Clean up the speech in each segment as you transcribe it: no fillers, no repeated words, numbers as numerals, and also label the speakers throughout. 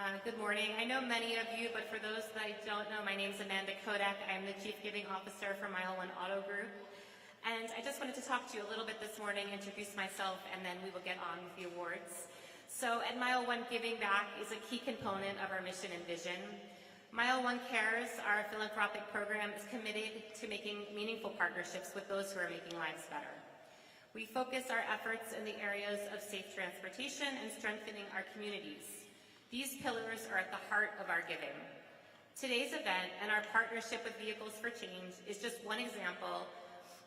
Speaker 1: Good morning. I know many of you, but for those that I don't know, my name is Amanda Kodak. I'm the Chief Giving Officer for MileOne Autogroup. And I just wanted to talk to you a little bit this morning, introduce myself, and then we will get on with the awards. So at MileOne, giving back is a key component of our mission and vision. MileOne Cares, our philanthropic program, is committed to making meaningful partnerships with those who are making lives better. We focus our efforts in the areas of safe transportation and strengthening our communities. These pillars are at the heart of our giving. Today's event and our partnership with Vehicles for Change is just one example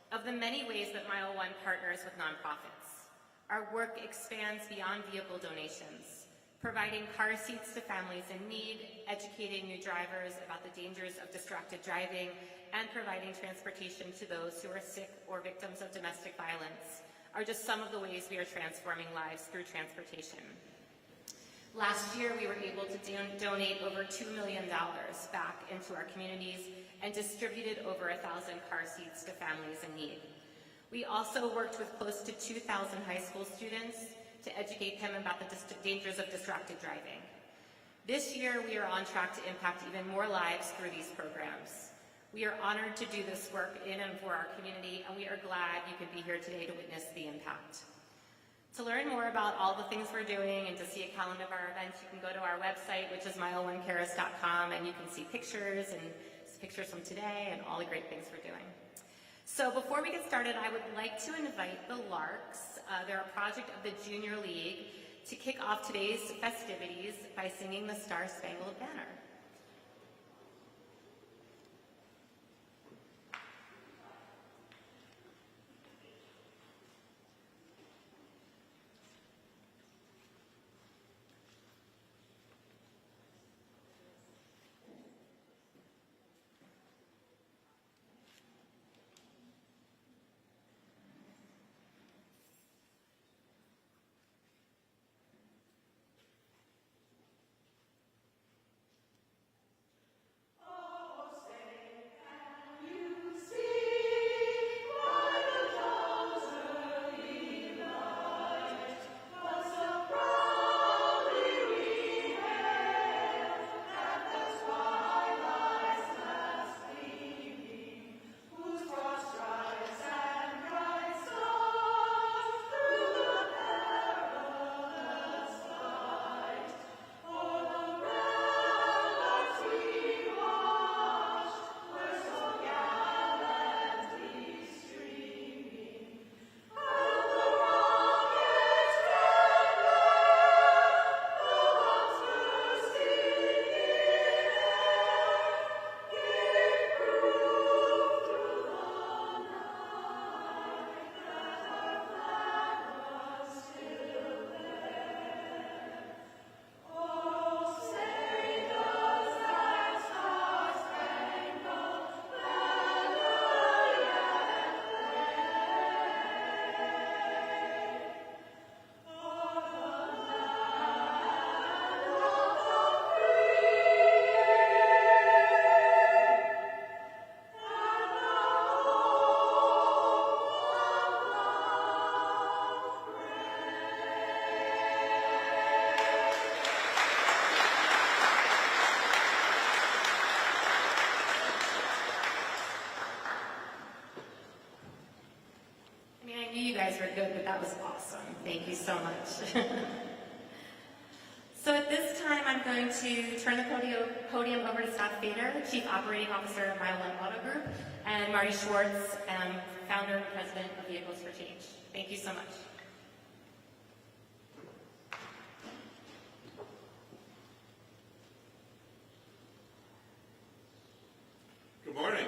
Speaker 1: of the many ways that MileOne partners with nonprofits. Our work expands beyond vehicle donations, providing car seats to families in need, educating new drivers about the dangers of distracted driving, and providing transportation to those who are sick or victims of domestic violence are just some of the ways we are transforming lives through transportation. Last year, we were able to donate over $2 million back into our communities and distributed over 1,000 car seats to families in need. We also worked with close to 2,000 high school students to educate them about the dangers of distracted driving. This year, we are on track to impact even more lives through these programs. We are honored to do this work in and for our community, and we are glad you can be here today to witness the impact. To learn more about all the things we're doing and to see a calendar of our events, you can go to our website, which is mileonecares.com, and you can see pictures from today and all the great things we're doing. So before we get started, I would like to invite the Larks, they're a project of the Junior League, to kick off today's festivities by singing the Star-Spangled Banner. Were good, but that was awesome. Thank you so much. So at this time, I'm going to turn the podium over to Scott Fader, Chief Operating Officer of MileOne Autogroup, and Marty Schwartz, Founder and President of Vehicles for Change. Thank you so much.
Speaker 2: Good morning.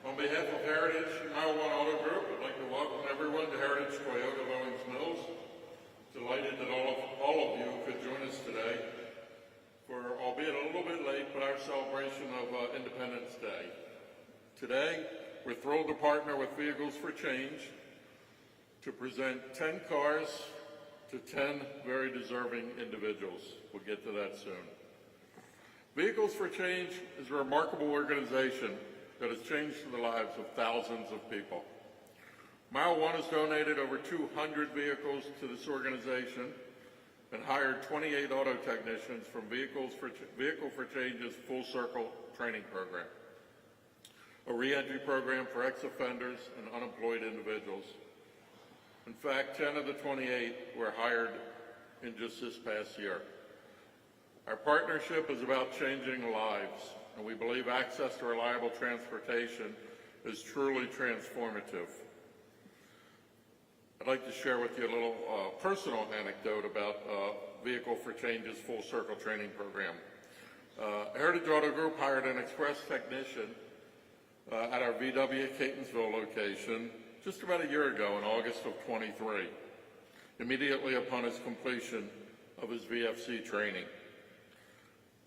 Speaker 2: On behalf of Heritage MileOne Autogroup, I'd like to welcome everyone to Heritage Toyota of Owings Mills. Delighted that all of you could join us today for, albeit a little bit late, but our celebration of Independence Day. Today, we're thrilled to partner with Vehicles for Change to present 10 cars to 10 very deserving individuals. We'll get to that soon. Vehicles for Change is a remarkable organization that has changed the lives of thousands of people. MileOne has donated over 200 vehicles to this organization, and hired 28 auto technicians from Vehicle for Change's Full Circle training program, a re-entry program for ex-offenders and unemployed individuals. In fact, 10 of the 28 were hired in just this past year. Our partnership is about changing lives, and we believe access to reliable transportation is truly transformative. I'd like to share with you a little personal anecdote about Vehicle for Change's Full Circle training program. Heritage Auto Group hired an express technician at our VW Catonsville location just about a year ago in August of 23, immediately upon his completion of his VFC training.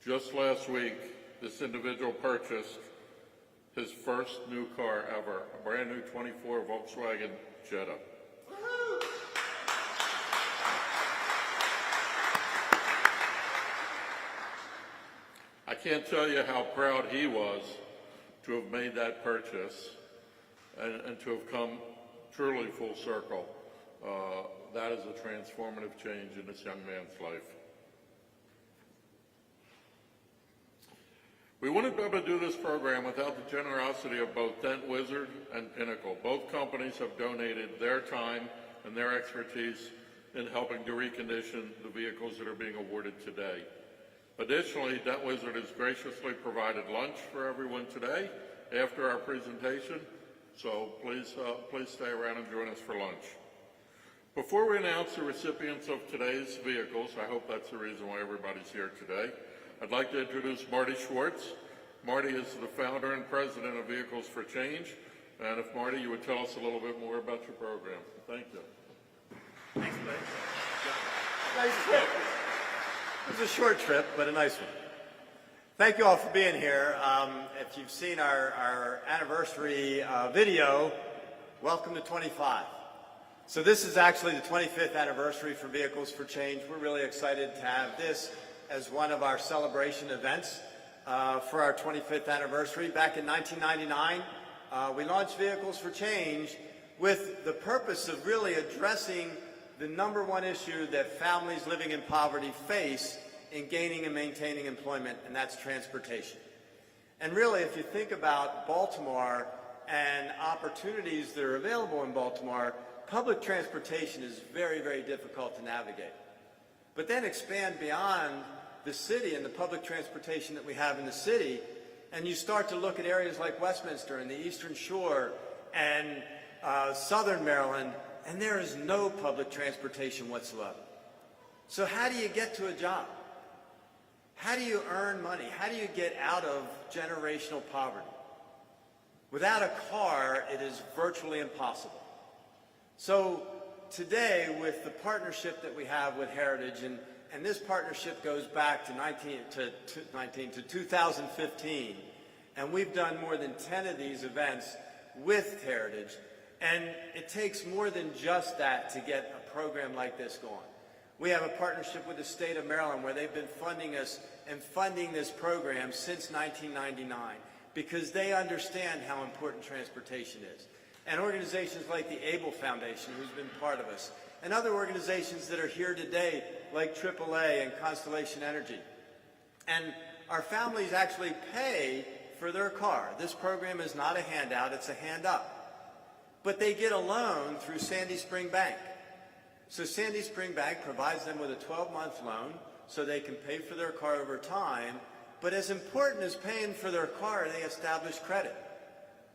Speaker 2: Just last week, this individual purchased his first new car ever, a brand new 24 Volkswagen Jetta. I can't tell you how proud he was to have made that purchase and to have come truly full circle. That is a transformative change in this young man's life. We wouldn't be able to do this program without the generosity of both Dent Wizard and Pinnacle. Both companies have donated their time and their expertise in helping to recondition the vehicles that are being awarded today. Additionally, Dent Wizard has graciously provided lunch for everyone today after our presentation, so please stay around and join us for lunch. Before we announce the recipients of today's vehicles, I hope that's the reason why everybody's here today, I'd like to introduce Marty Schwartz. Marty is the founder and president of Vehicles for Change, and if Marty, you would tell us a little bit more about your program. Thank you.
Speaker 3: Thanks, buddy. Nice trip. It was a short trip, but a nice one. Thank you all for being here. If you've seen our anniversary video, welcome to 25. So this is actually the 25th anniversary for Vehicles for Change. We're really excited to have this as one of our celebration events for our 25th anniversary. Back in 1999, we launched Vehicles for Change with the purpose of really addressing the number one issue that families living in poverty face in gaining and maintaining employment, and that's transportation. And really, if you think about Baltimore and opportunities that are available in Baltimore, public transportation is very, very difficult to navigate. But then expand beyond the city and the public transportation that we have in the city, and you start to look at areas like Westminster and the Eastern Shore and Southern Maryland, and there is no public transportation whatsoever. So how do you get to a job? How do you earn money? How do you get out of generational poverty? Without a car, it is virtually impossible. So today, with the partnership that we have with Heritage, and this partnership goes back to 2015, and we've done more than 10 of these events with Heritage, and it takes more than just that to get a program like this going. We have a partnership with the state of Maryland where they've been funding us and funding this program since 1999 because they understand how important transportation is. And organizations like the ABLE Foundation, who's been part of us, and other organizations that are here today like AAA and Constellation Energy. And our families actually pay for their car. This program is not a handout, it's a hand up. But they get a loan through Sandy Spring Bank. So Sandy Spring Bank provides them with a 12-month loan so they can pay for their car over time. But as important as paying for their car, they establish credit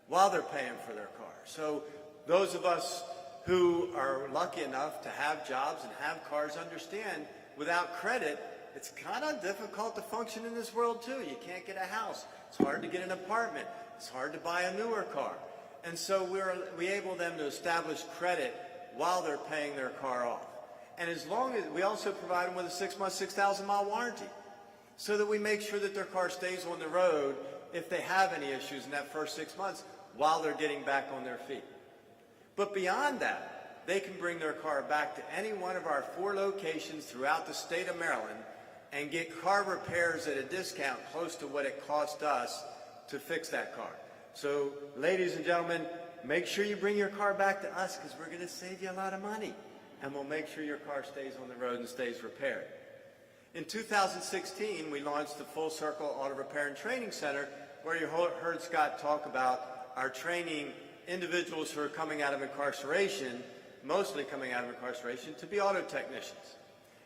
Speaker 3: while they're paying for their car. So those of us who are lucky enough to have jobs and have cars understand without credit, it's kind of difficult to function in this world too. You can't get a house. It's hard to get an apartment. It's hard to buy a newer car. And so we enable them to establish credit while they're paying their car off. And as long as we also provide them with a 6-month, 6,000-mile warranty so that we make sure that their car stays on the road if they have any issues in that first 6 months while they're getting back on their feet. But beyond that, they can bring their car back to any one of our 4 locations throughout the state of Maryland and get car repairs at a discount close to what it cost us to fix that car. So, ladies and gentlemen, make sure you bring your car back to us because we're going to save you a lot of money. and we'll make sure your car stays on the road and stays repaired. In 2016, we launched the Full Circle Auto Repair and Training Center, where you heard Scott talk about our training individuals who are coming out of incarceration, mostly coming out of incarceration, to be auto technicians.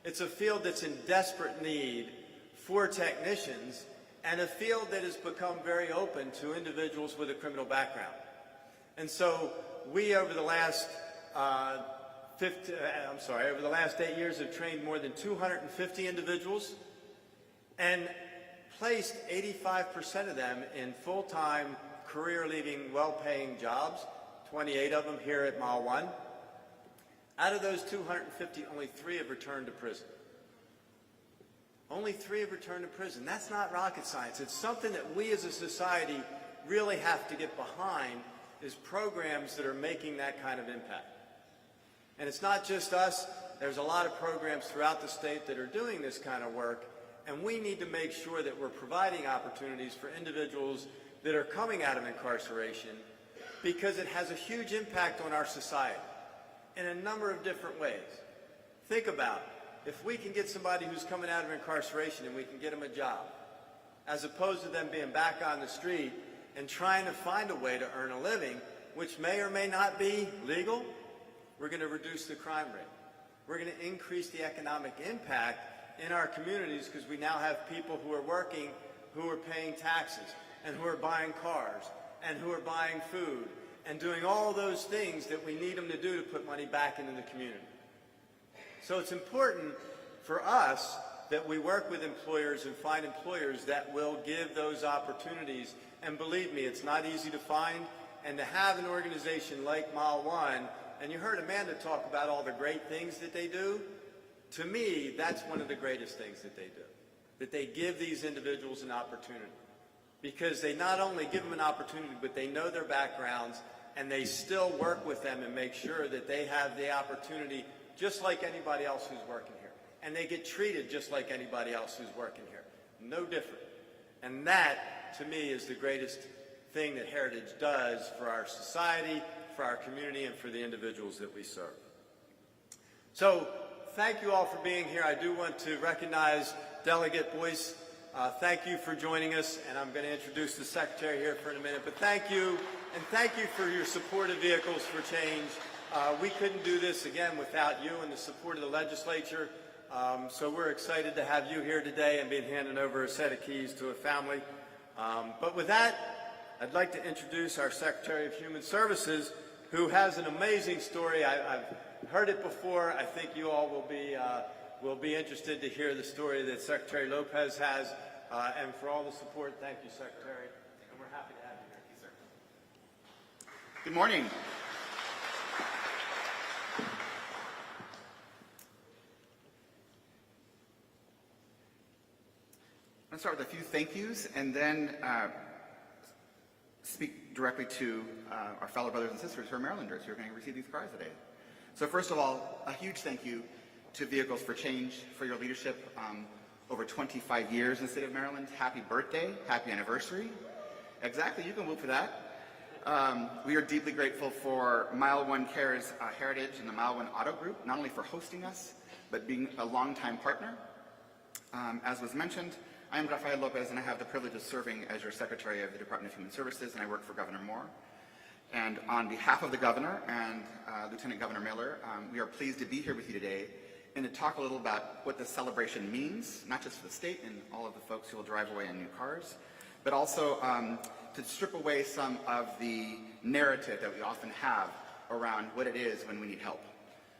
Speaker 3: It's a field that's in desperate need for technicians, and a field that has become very open to individuals with a criminal background. And so we, over the last 8 years, have trained more than 250 individuals and placed 85% of them in full-time, career-leading, well-paying jobs, 28 of them here at MileOne. Out of those 250, only 3 have returned to prison. Only 3 have returned to prison. That's not rocket science. It's something that we as a society really have to get behind, is programs that are making that kind of impact. And it's not just us. There's a lot of programs throughout the state that are doing this kind of work, and we need to make sure that we're providing opportunities for individuals that are coming out of incarceration, because it has a huge impact on our society in a number of different ways. Think about it. If we can get somebody who's coming out of incarceration and we can get them a job, as opposed to them being back on the street and trying to find a way to earn a living, which may or may not be legal, we're going to reduce the crime rate. We're going to increase the economic impact in our communities, because we now have people who are working, who are paying taxes, and who are buying cars, and who are buying food, and doing all those things that we need them to do to put money back into the community. So it's important for us that we work with employers and find employers that will give those opportunities. And believe me, it's not easy to find. And to have an organization like MileOne, and you heard Amanda talk about all the great things that they do, to me, that's one of the greatest things that they do, that they give these individuals an opportunity. Because they not only give them an opportunity, but they know their backgrounds, and they still work with them and make sure that they have the opportunity just like anybody else who's working here. And they get treated just like anybody else who's working here. No different. And that, to me, is the greatest thing that Heritage does for our society, for our community, and for the individuals that we serve. So, thank you all for being here. I do want to recognize Delegate Boyce. Thank you for joining us, and I'm going to introduce the Secretary here for in a minute. But thank you, and thank you for your support of Vehicles for Change. We couldn't do this, again, without you and the support of the legislature. So we're excited to have you here today and being handing over a set of keys to a family. But with that, I'd like to introduce our Secretary of Human Services, who has an amazing story. I've heard it before. I think you all will be interested to hear the story that Secretary Lopez has. And for all the support, thank you, Secretary. And we're happy to have you here. Thank you, sir.
Speaker 4: Good morning. I'm going to start with a few thank yous and then speak directly to our fellow brothers and sisters who are Marylanders who are going to receive these cars today. So first of all, a huge thank you to Vehicles for Change for your leadership over 25 years in the state of Maryland. Happy birthday, happy anniversary. Exactly, you can vote for that. We are deeply grateful for MileOne Care's Heritage and the MileOne Autogroup, not only for hosting us, but being a longtime partner. As was mentioned, I am Rafael Lopez, and I have the privilege of serving as your Secretary of the Department of Human Services, and I work for Governor Moore. And on behalf of the Governor and Lieutenant Governor Miller, we are pleased to be here with you today and to talk a little about what this celebration means, not just for the state and all of the folks who will drive away in new cars, but also to strip away some of the narrative that we often have around what it is when we need help.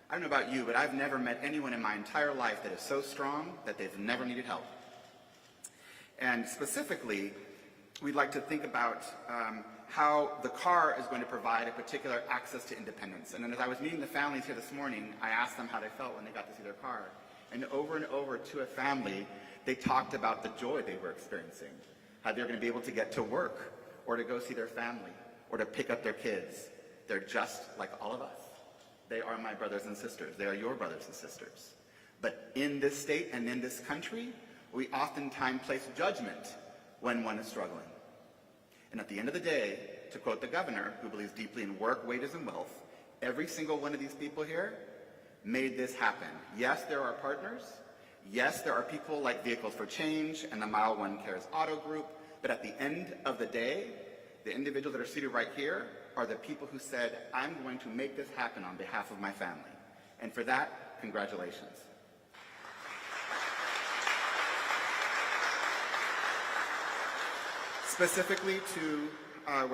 Speaker 4: I don't know about you, but I've never met anyone in my entire life that is so strong that they've never needed help. And specifically, we'd like to think about how the car is going to provide a particular access to independence. And then as I was meeting the families here this morning, I asked them how they felt when they got to see their car. And over to a family, they talked about the joy they were experiencing, how they're going to be able to get to work, or to go see their family, or to pick up their kids. They're just like all of us. They are my brothers and sisters. They are your brothers and sisters. But in this state and in this country, we oftentimes place judgment when one is struggling. And at the end of the day, to quote the Governor, who believes deeply in work, wages, and wealth, every single one of these people here made this happen. Yes, there are partners. Yes, there are people like Vehicles for Change and the MileOne Autogroup, but at the end of the day, the individuals that are seated right here are the people who said, I'm going to make this happen on behalf of my family. And for that, congratulations. Specifically to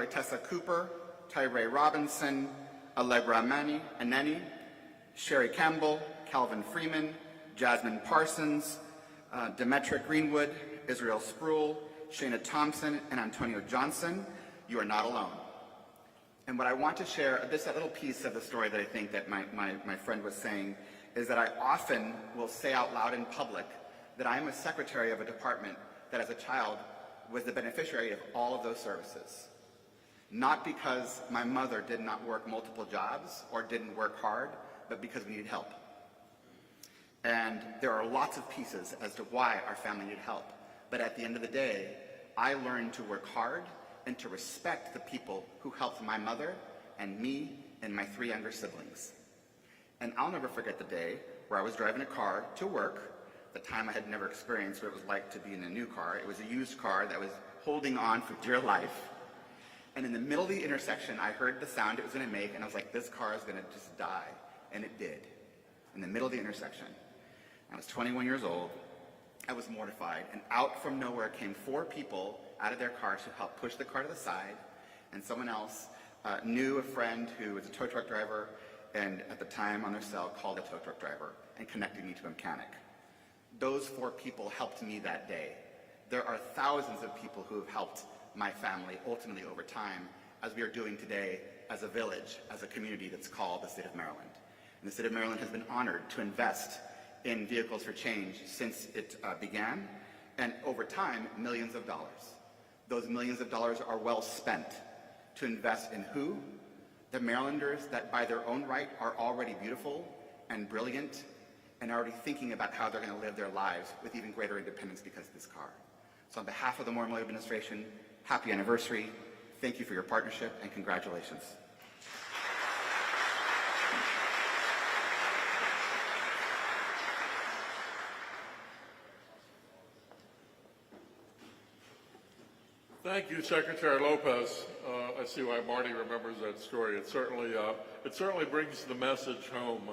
Speaker 4: Tessa Cooper, Tyree Robinson, Allegra Anani, Sherry Campbell, Calvin Freeman, Jasmine Parsons, Demetra Greenwood, Israel Spruill, Shayna Thompson, and Antonio Johnson, you are not alone. And what I want to share, this little piece of the story that I think that my friend was saying, is that I often will say out loud in public that I am a secretary of a department that as a child was the beneficiary of all of those services. Not because my mother did not work multiple jobs or didn't work hard, but because we needed help. And there are lots of pieces as to why our family needed help. But at the end of the day, I learned to work hard and to respect the people who helped my mother and me and my 3 younger siblings. And I'll never forget the day where I was driving a car to work, the time I had never experienced what it was like to be in a new car. It was a used car that was holding on for dear life. And in the middle of the intersection, I heard the sound it was going to make, and I was like, this car is going to just die. And it did. In the middle of the intersection. I was 21 years old. I was mortified. And out from nowhere came 4 people out of their cars to help push the car to the side. And someone else knew a friend who was a tow truck driver, and at the time on their cell called a tow truck driver and connected me to a mechanic. Those 4 people helped me that day. There are thousands of people who have helped my family ultimately over time, as we are doing today as a village, as a community that's called the state of Maryland. And the state of Maryland has been honored to invest in Vehicles for Change since it began, and over time, millions of dollars. Those millions of dollars are well spent to invest in who? The Marylanders that by their own right are already beautiful and brilliant and already thinking about how they're going to live their lives with even greater independence because of this car. So on behalf of the Moore Miller administration, happy anniversary. Thank you for your partnership and congratulations.
Speaker 2: Thank you, Secretary Lopez. I see why Marty remembers that story. It certainly brings the message home,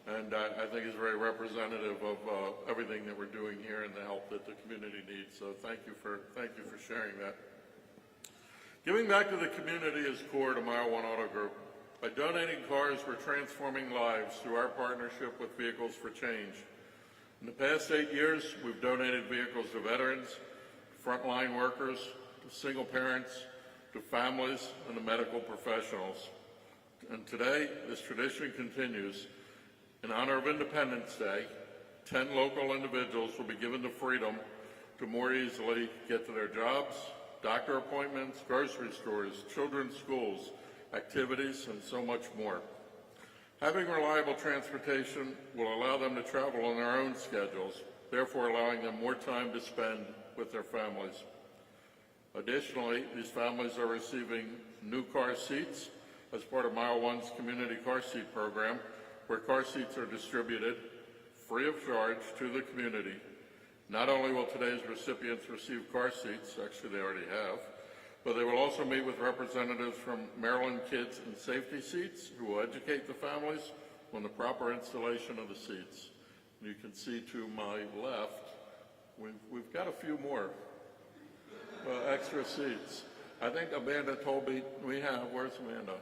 Speaker 2: and I think is very representative of everything that we're doing here and the help that the community needs. So thank you for sharing that. Giving back to the community is core to MileOne Autogroup. By donating cars, we're transforming lives through our partnership with Vehicles for Change. In the past 8 years, we've donated vehicles to veterans, frontline workers, to single parents, to families, and to medical professionals. And today, this tradition continues. In honor of Independence Day, 10 local individuals will be given the freedom to more easily get to their jobs, doctor appointments, grocery stores, children's schools, activities, and so much more. Having reliable transportation will allow them to travel on their own schedules, therefore allowing them more time to spend with their families. Additionally, these families are receiving new car seats as part of MileOne's community car seat program, where car seats are distributed free of charge to the community. Not only will today's recipients receive car seats, actually they already have, but they will also meet with representatives from Maryland Kids and Safety Seats who will educate the families on the proper installation of the seats. You can see to my left, we've got a few more extra seats. I think Amanda told me we have, where's Amanda?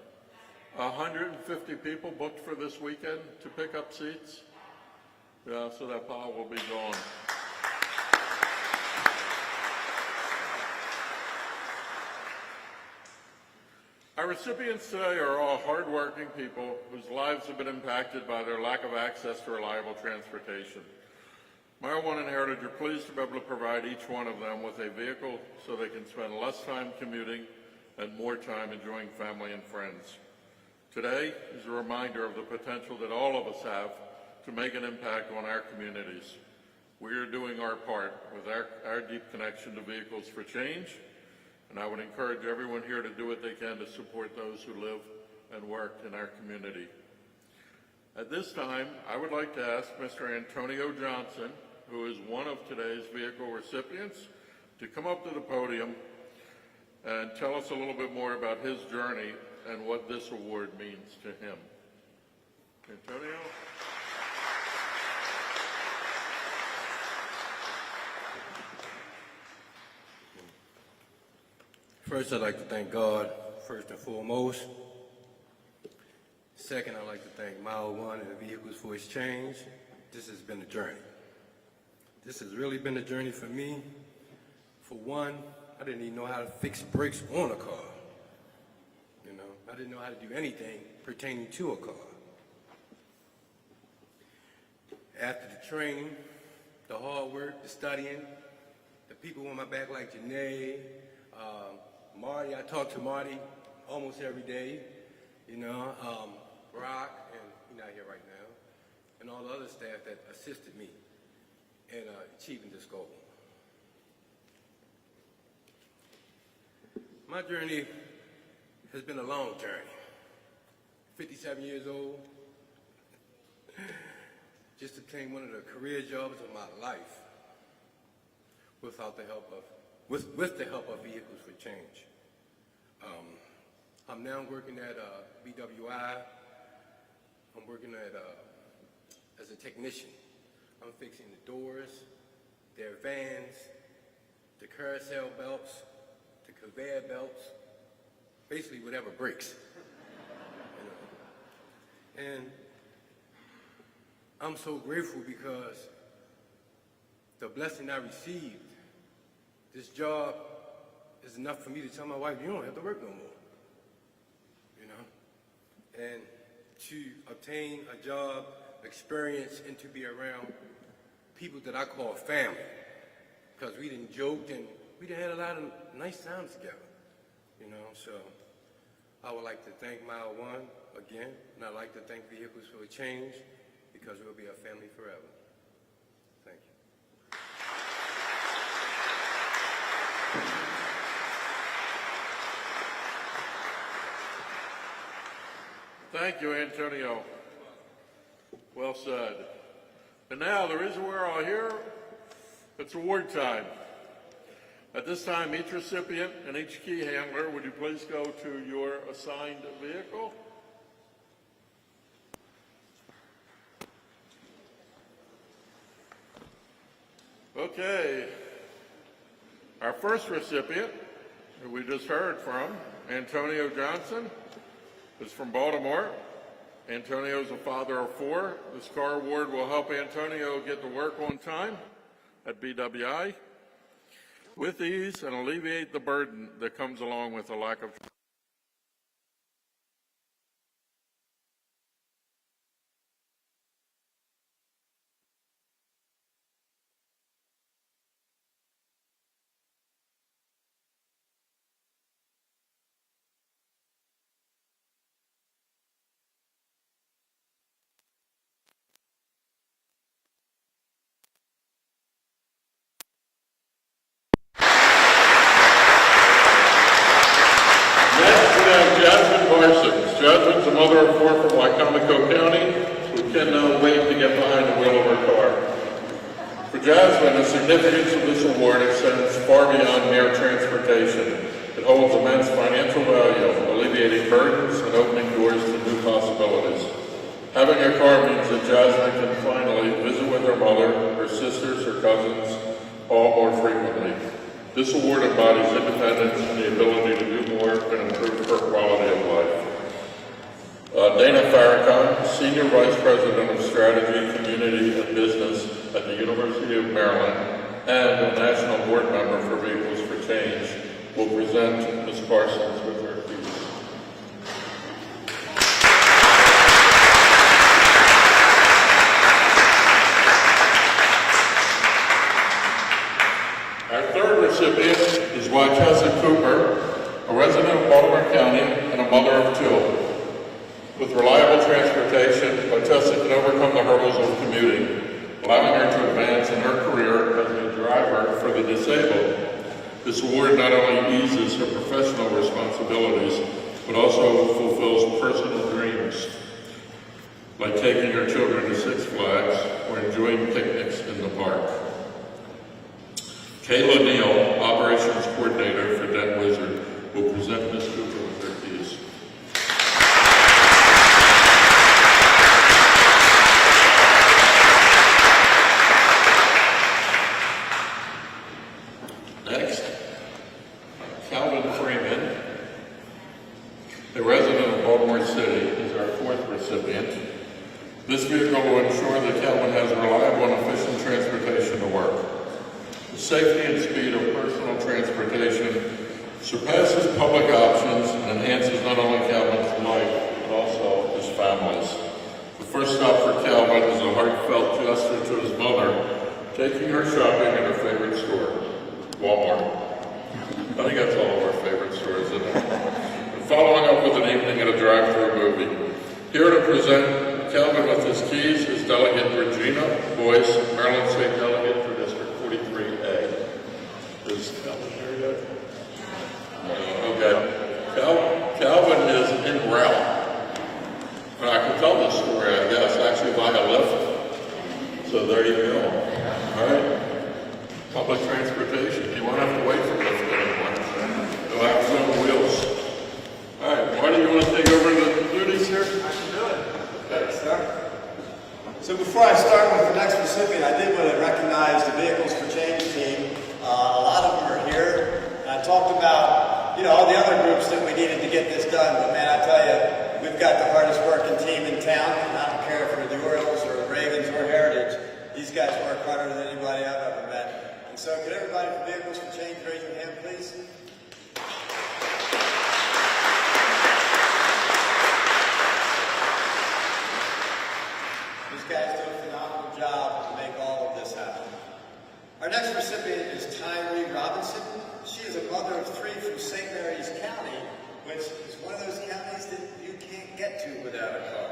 Speaker 2: 150 people booked for this weekend to pick up seats. Yeah, so that pile will be gone. Our recipients today are all hardworking people whose lives have been impacted by their lack of access to reliable transportation. MileOne and Heritage are pleased to be able to provide each one of them with a vehicle so they can spend less time commuting and more time enjoying family and friends. Today is a reminder of the potential that all of us have to make an impact on our communities. We are doing our part with our deep connection to Vehicles for Change, and I would encourage everyone here to do what they can to support those who live and work in our community. At this time, I would like to ask Mr. Antonio Johnson, who is one of today's vehicle recipients, to come up to the podium and tell us a little bit more about his journey and what this award means to him. Antonio?
Speaker 5: First, I'd like to thank God, first and foremost. Second, I'd like to thank MileOne and the Vehicles for Exchange. This has been a journey. This has really been a journey for me. For one, I didn't even know how to fix brakes on a car. You know, I didn't know how to do anything pertaining to a car. After the training, the hard work, the studying, the people on my back like Janae, Marty, I talk to Marty almost every day, you know, Brock, and he's not here right now, and all the other staff that assisted me in achieving this goal. My journey has been a long journey. 57 years old, just obtained one of the career jobs of my life without the help of, with the help of Vehicles for Change. I'm now working at BWI. I'm working at as a technician. I'm fixing the doors, their vans, the carousel belts, the conveyor belts, basically whatever breaks. You know. And I'm so grateful because the blessing I received, this job is enough for me to tell my wife, you don't have to work no more. You know? And to obtain a job, experience, and to be around people that I call family. Because we didn't joke and we done had a lot of nice times together. You know, so I would like to thank MileOne again, and I'd like to thank Vehicles for a Change because we'll be a family forever. Thank you.
Speaker 2: Thank you, Antonio. Well said. And now the reason we're all here, it's award time. At this time, each recipient and each key handler, would you please go to your assigned vehicle? Okay. Our first recipient, who we just heard from, Antonio Johnson, is from Baltimore. Antonio is a father of 4. This car award will help Antonio get to work on time at BWI with ease and alleviate the burden that comes along with a lack of Jasmine's a mother of 4 from Wycomico County who cannot wait to get behind the wheel of her car. For Jasmine, the significance of this award extends far beyond mere transportation. It holds immense financial value, alleviating burdens and opening doors to new possibilities. Having a car means that Jasmine can finally visit with her mother, her sisters, her cousins, all more frequently. This award embodies independence and the ability to do more and improve her quality of life. Dana Farrakhan, Senior Vice President of Strategy, Community, and Business at the University of Maryland and a National Board Member for Vehicles for Change, will present Ms. Parsons with her piece. Our third recipient is Wychessa Cooper, a resident of Baltimore County and a mother of 2. With reliable transportation, Wychessa can overcome the hurdles of commuting, allowing her to advance in her career as a driver for the disabled. This award not only eases her professional responsibilities, but also fulfills personal dreams. by taking our children to Six Flags or enjoying picnics in the park. Kayla Neal, Operations Coordinator for Dent Wizard, will present Ms. Cooper with her keys. Next, Calvin Freeman, a resident of Baltimore City, is our fourth recipient. This vehicle will ensure that Calvin has reliable and efficient transportation to work. The safety and speed of personal transportation surpasses public options and enhances not only Calvin's life, but also his family's. The first stop for Calvin is a heartfelt gesture to his mother, taking her shopping at her favorite store, Walmart. I think that's all of our favorite stores, isn't it? And following up with an evening at a drive-thru movie. Here to present Calvin with his keys is Delegate Regina Boyce, Maryland State Delegate for District 43A. Is Calvin here yet? Okay. Calvin is en route. And I can tell this story, I guess, actually by a lift. So there you go. All right. Public transportation. You won't have to wait for lift anymore. You'll have its own wheels. All right. Marty, you want to take over the duties here?
Speaker 3: I can do it. Thanks, sir. So before I start with the next recipient, I did want to recognize the Vehicles for Change team. A lot of them are here. And I talked about, all the other groups that we needed to get this done. But man, I tell you, we've got the hardest working team in town. And I don't care if they're the Orioles or Ravens or Heritage. These guys work harder than anybody I've ever met. And so could everybody from Vehicles for Change raise your hand, please? These guys do a phenomenal job to make all of this happen. Our next recipient is Tyree Robinson. She is a mother of three from St. Mary's County, which is one of those counties that you can't get to without a car.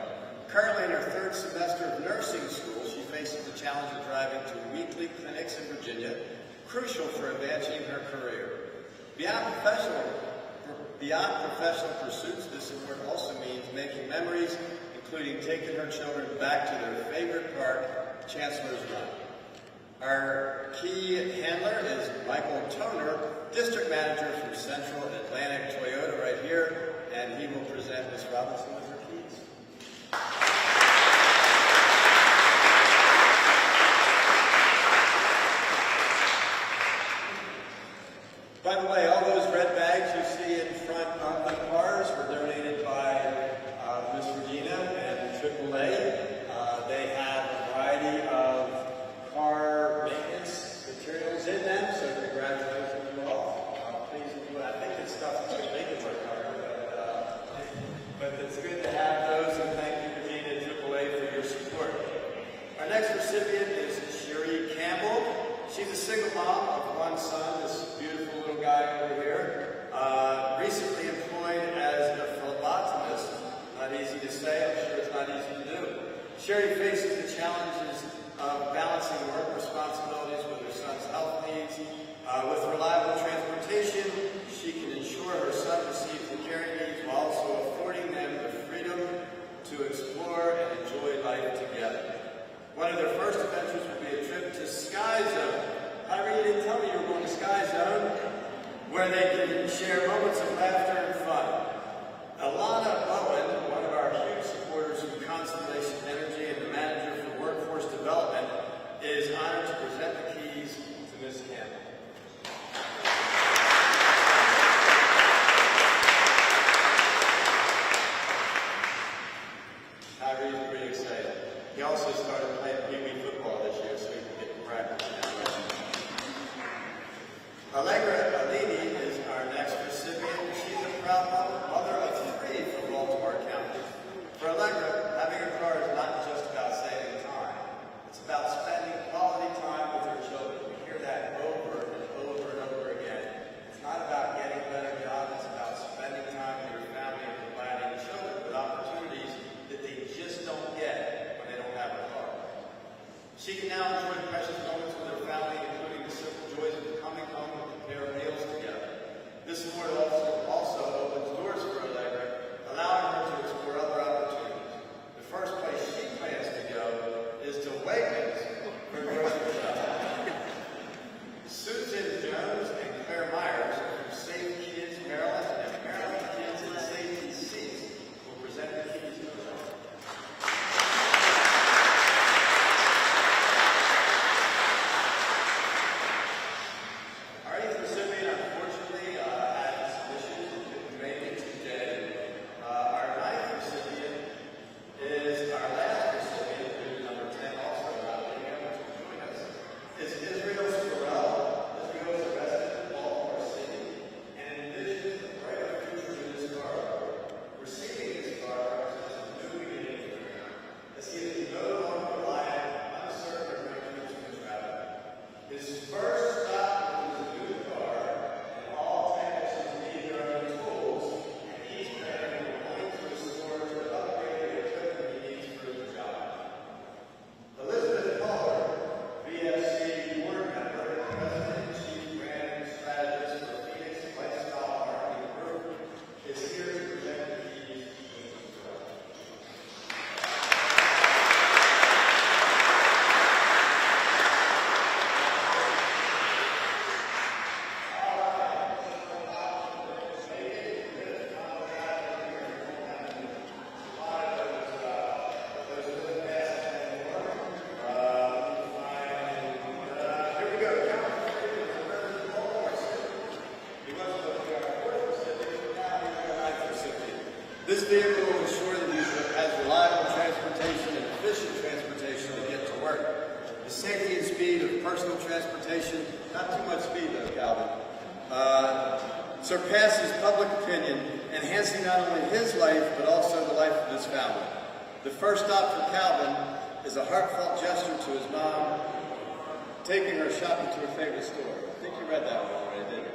Speaker 3: Currently in her third semester of nursing school, she faces the challenge of driving to weekly clinics in Virginia, crucial for advancing her career. Beyond professional pursuits, this work also means making memories, including taking her children back to their favorite park, Chancellor's Run. Our key handler is Michael Toner, District Manager from Central Atlantic Toyota right here, and he will present Ms. Robinson with her keys. By the way, all those red bags you see in front of the cars were donated by Ms. Regina and AAA. They have a variety of car maintenance materials in them, so congratulations to all. Please do it. I think this stuff is going to make it work hard, but it's good to have those, and thank you, Regina and AAA, for your support. Our next recipient is Cherie Campbell. She's a single mom of one son, this beautiful little guy over here. Recently employed as a phlebotomist. Not easy to say, I'm sure it's not easy to do. Cherie faces the challenges of balancing work responsibilities with her son's health needs. With reliable transportation, she can ensure her son receives the care he needs while also affording them the freedom to explore and enjoy life together. One of their first adventures will be a trip to Sky Zone. Tyree, you didn't tell me you were going to Sky Zone, where they can share moments of laughter and fun. Alana Bowen, one of our huge supporters from Constellation Energy and the manager for workforce development, is honored to present the keys to Ms. Campbell. Tyree's pretty excited. He also started playing Pee-wee football this year, so he can get practice now. Allegra Alini is our next recipient. not too much speed though, Calvin, surpasses public opinion, enhancing not only his life, but also the life of his family. The first stop for Calvin is a heartfelt gesture to his mom, taking her shopping to her favorite store. I think you read that one already, didn't you?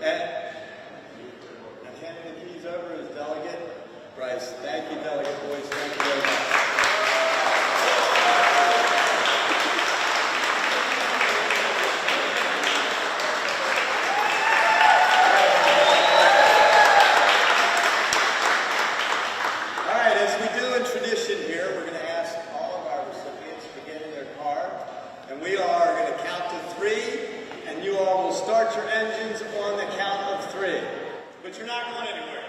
Speaker 3: And handing the keys over is Delegate Bryce. Thank you, Delegate Boyce. Thank you very much. But you're not going anywhere.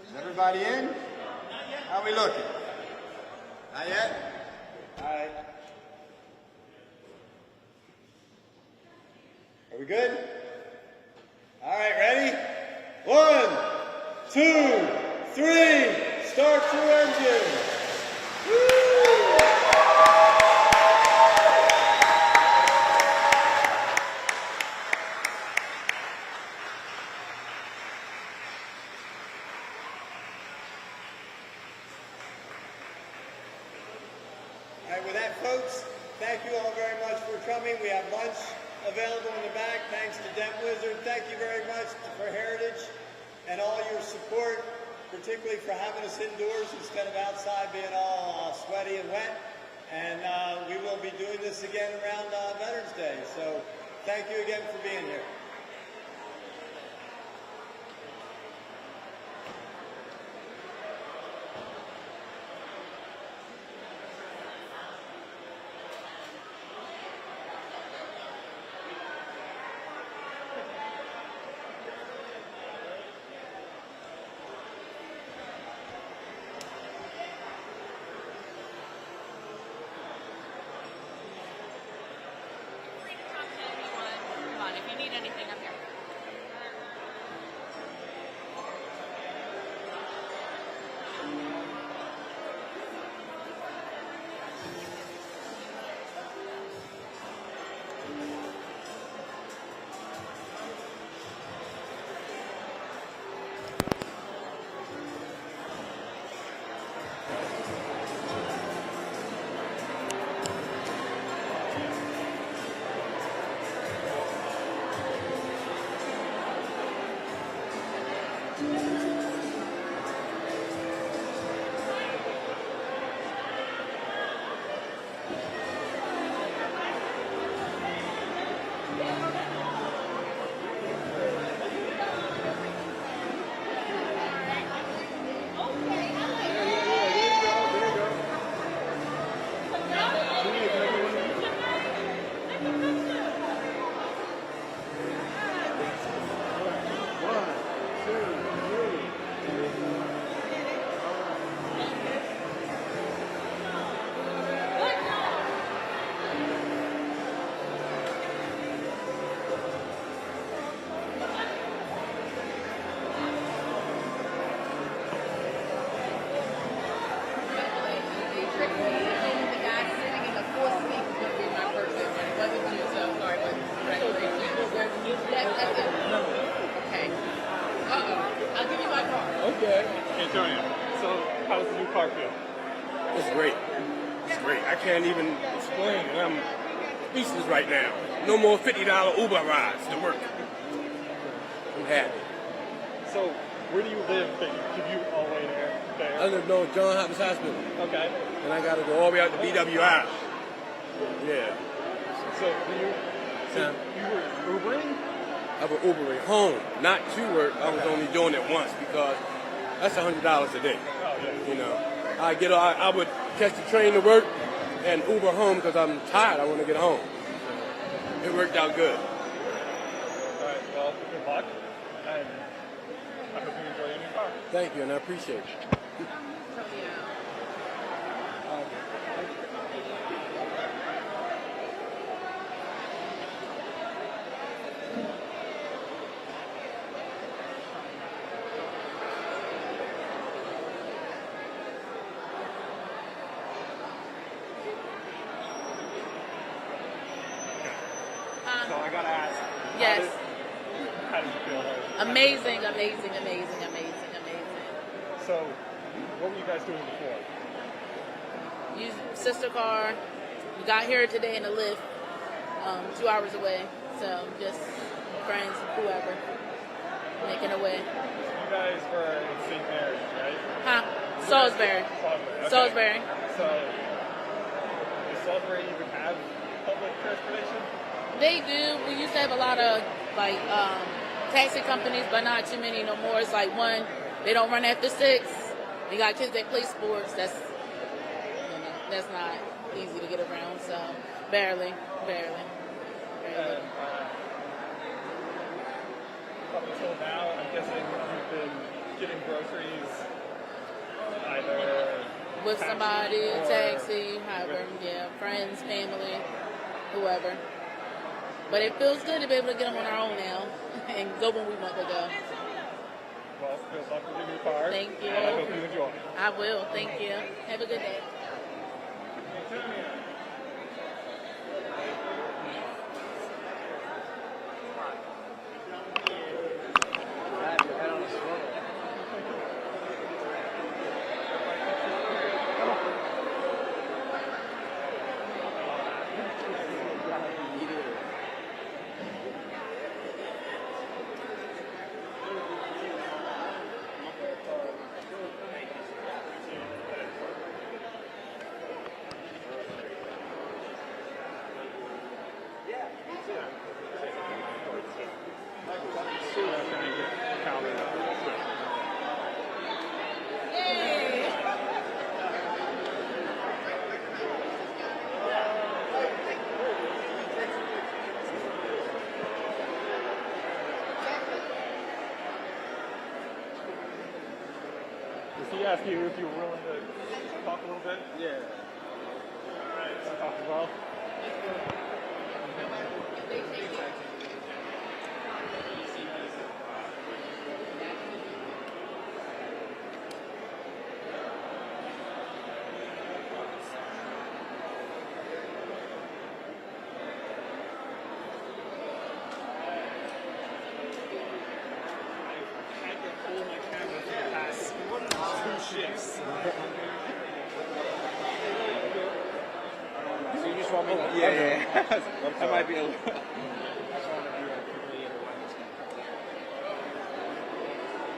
Speaker 3: Is everybody in? Not yet. How are we looking? Not yet? All right. Are we good? All right, ready? 1, 2, 3, start your engine. Woo! All right, with that, folks, thank you all very much for coming. We have lunch available in the back, thanks to Dem Wizard. Thank you very much for Heritage and all your support, particularly for having us indoors instead of outside being all sweaty and wet. And we will be doing this again around Veterans Day. So thank you again for being here.
Speaker 1: If you need anything up here.
Speaker 6: Antonio, so how's the new car feel?
Speaker 5: It's great. It's great. I can't even explain it. I'm speechless right now. No more $50 Uber rides to work. I'm happy.
Speaker 6: So, where do you live that you commute all the way there?
Speaker 5: I live on John Hopkins Hospital.
Speaker 6: Okay.
Speaker 5: And I got to go all the way out to BWI. Yeah.
Speaker 6: So you were Ubering?
Speaker 5: I was Ubering home, not to work. I was only doing it once because that's $100 a day.
Speaker 6: Oh, yeah.
Speaker 5: You know, I would catch the train to work and Uber home because I'm tired. I want to get home. It worked out good.
Speaker 6: All right. Well, good luck, and I hope you enjoy your new car.
Speaker 5: Thank you, and I appreciate it.
Speaker 6: So I gotta ask.
Speaker 7: Yes.
Speaker 6: How did you feel?
Speaker 7: Amazing, amazing, amazing, amazing, amazing.
Speaker 6: So, what were you guys doing before?
Speaker 7: Used sister car. We got here today in the lift, 2 hours away. So just friends, whoever, making a way.
Speaker 6: You guys were in St. Mary's, right?
Speaker 7: Huh? Salisbury.
Speaker 6: Okay.
Speaker 7: Salisbury.
Speaker 6: So, does Salisbury even have public transportation?
Speaker 7: They do. We used to have a lot of like taxi companies, but not too many no more. It's like one, they don't run after 6. They got kids that play sports. That's not easy to get around. So barely.
Speaker 6: And up until now, I'm guessing you've been getting groceries either
Speaker 7: With
Speaker 6: taxi
Speaker 7: somebody,
Speaker 6: or
Speaker 7: taxi, however, yeah, friends, family, whoever. But it feels good to be able to get them on our own now and go when we want to go.
Speaker 6: Well, good luck with your new car.
Speaker 7: Thank you.
Speaker 6: And I hope you enjoy.
Speaker 7: I will. Thank you. Have a good day.
Speaker 6: Does he ask you if you were willing to talk a little bit? Yeah. Alright, so talk as well.
Speaker 8: So you just want me to? Yeah. That might be a little.